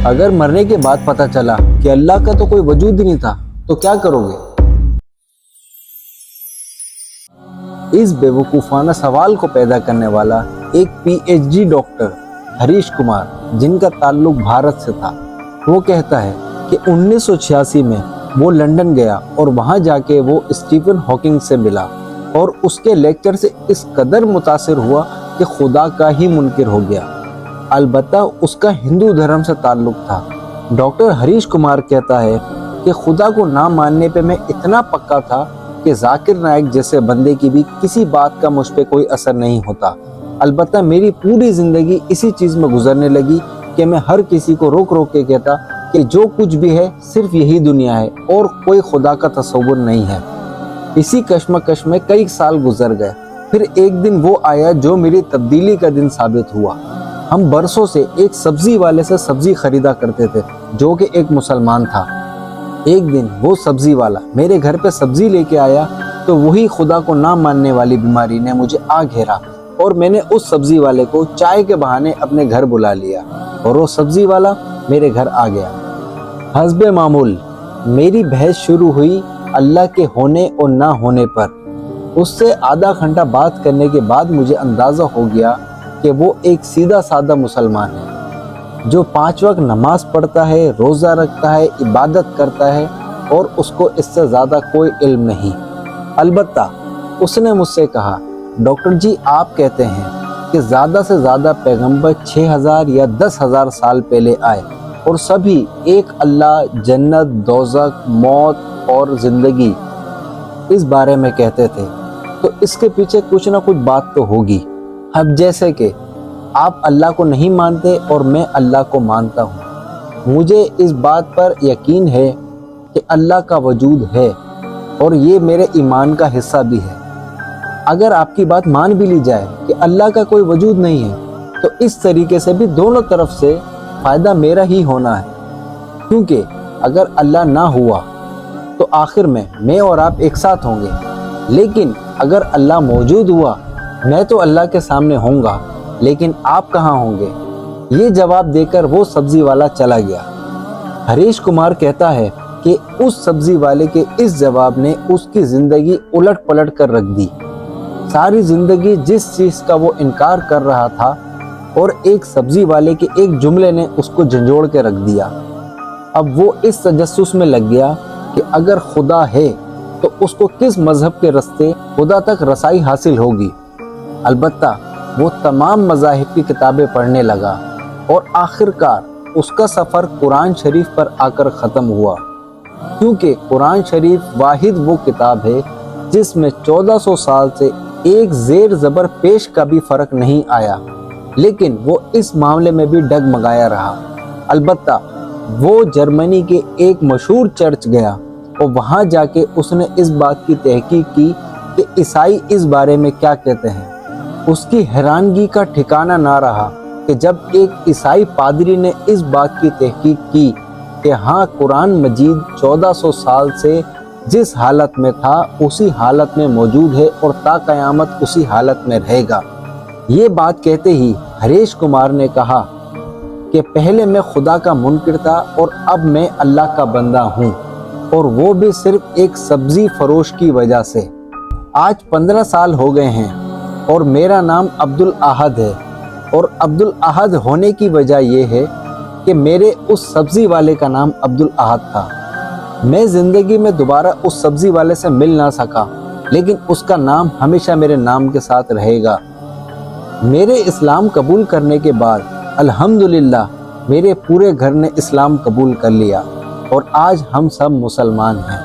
اگر مرنے کے بعد پتہ چلا کہ اللہ کا تو کوئی وجود ہی نہیں تھا تو کیا کرو گے؟ اس بے وقوفانہ سوال کو پیدا کرنے والا ایک P H D doctor Harish Kumar, جن کا تعلق بھارت سے تھا، وہ کہتا ہے کہ 1986 میں وہ لندن گیا اور وہاں جا کے وہ اسٹیفن ہاکنگ سے ملا اور اس کے لیکچر سے اس قدر متاثر ہوا کہ خدا کا ہی منکر ہو گیا۔ البتہ اس کا ہندو دھرم سے تعلق تھا۔ ڈاکٹر ہریش کمار کہتا ہے کہ خدا کو نہ ماننے پہ میں اتنا پکا تھا کہ ذاکر نائک جیسے بندے کی بھی کسی بات کا مجھ پہ کوئی اثر نہیں ہوتا۔ البتہ میری پوری زندگی اسی چیز میں گزرنے لگی کہ میں ہر کسی کو روک روک کے کہتا کہ جو کچھ بھی ہے صرف یہی دنیا ہے اور کوئی خدا کا تصور نہیں ہے۔ اسی کشمکش میں کئی سال گزر گئے، پھر ایک دن وہ آیا جو میری تبدیلی کا دن ثابت ہوا۔ ہم برسوں سے ایک سبزی والے سے سبزی خریدا کرتے تھے جو کہ ایک مسلمان تھا۔ ایک دن وہ سبزی والا میرے گھر پہ سبزی لے کے آیا تو وہی خدا کو نہ ماننے والی بیماری نے مجھے آ گھیرا اور میں نے اس سبزی والے کو چائے کے بہانے اپنے گھر بلا لیا اور وہ سبزی والا میرے گھر آ گیا۔ حسب معمول میری بحث شروع ہوئی اللہ کے ہونے اور نہ ہونے پر۔ اس سے آدھا گھنٹہ بات کرنے کے بعد مجھے اندازہ ہو گیا کہ وہ ایک سیدھا سادہ مسلمان ہے جو 5 وقت نماز پڑھتا ہے، روزہ رکھتا ہے، عبادت کرتا ہے اور اس کو اس سے زیادہ کوئی علم نہیں۔ البتہ اس نے مجھ سے کہا، ڈاکٹر جی آپ کہتے ہیں کہ زیادہ سے زیادہ پیغمبر 6000 یا 10,000 سال پہلے آئے اور سبھی ایک اللہ، جنت، دوزخ، موت اور زندگی اس بارے میں کہتے تھے، تو اس کے پیچھے کچھ نہ کچھ بات تو ہوگی۔ اب جیسے کہ آپ اللہ کو نہیں مانتے اور میں اللہ کو مانتا ہوں، مجھے اس بات پر یقین ہے کہ اللہ کا وجود ہے اور یہ میرے ایمان کا حصہ بھی ہے۔ اگر آپ کی بات مان بھی لی جائے کہ اللہ کا کوئی وجود نہیں ہے تو اس طریقے سے بھی دونوں طرف سے فائدہ میرا ہی ہونا ہے، کیونکہ اگر اللہ نہ ہوا تو آخر میں اور آپ ایک ساتھ ہوں گے، لیکن اگر اللہ موجود ہوا میں تو اللہ کے سامنے ہوں گا لیکن آپ کہاں ہوں گے؟ یہ جواب دے کر وہ سبزی والا چلا گیا۔ ہریش کمار کہتا ہے کہ اس سبزی والے کے اس جواب نے اس کی زندگی الٹ پلٹ کر رکھ دی۔ ساری زندگی جس چیز کا وہ انکار کر رہا تھا اور ایک سبزی والے کے ایک جملے نے اس کو جھنجھوڑ کے رکھ دیا۔ اب وہ اس تجسس میں لگ گیا کہ اگر خدا ہے تو اس کو کس مذہب کے راستے خدا تک رسائی حاصل ہوگی۔ البتہ وہ تمام مذاہب کی کتابیں پڑھنے لگا اور آخرکار اس کا سفر قرآن شریف پر آ کر ختم ہوا، کیونکہ قرآن شریف واحد وہ کتاب ہے جس میں 1400 سال سے ایک زیر زبر پیش کا بھی فرق نہیں آیا، لیکن وہ اس معاملے میں بھی ڈگمگایا رہا۔ البتہ وہ جرمنی کے ایک مشہور چرچ گیا اور وہاں جا کے اس نے اس بات کی تحقیق کی کہ عیسائی اس بارے میں کیا کہتے ہیں۔ اس کی حیرانگی کا ٹھکانہ نہ رہا کہ جب ایک عیسائی پادری نے اس بات کی تحقیق کی کہ ہاں قرآن مجید 1400 سال سے جس حالت میں تھا اسی حالت میں موجود ہے اور تا قیامت اسی حالت میں رہے گا۔ یہ بات کہتے ہی ہریش کمار نے کہا کہ پہلے میں خدا کا منکر تھا اور اب میں اللہ کا بندہ ہوں، اور وہ بھی صرف ایک سبزی فروش کی وجہ سے۔ آج 15 سال ہو گئے ہیں اور میرا نام عبدالاحد ہے، اور عبدالاحد ہونے کی وجہ یہ ہے کہ میرے اس سبزی والے کا نام عبدالاحد تھا۔ میں زندگی میں دوبارہ اس سبزی والے سے مل نہ سکا، لیکن اس کا نام ہمیشہ میرے نام کے ساتھ رہے گا۔ میرے اسلام قبول کرنے کے بعد الحمدللہ میرے پورے گھر نے اسلام قبول کر لیا اور آج ہم سب مسلمان ہیں۔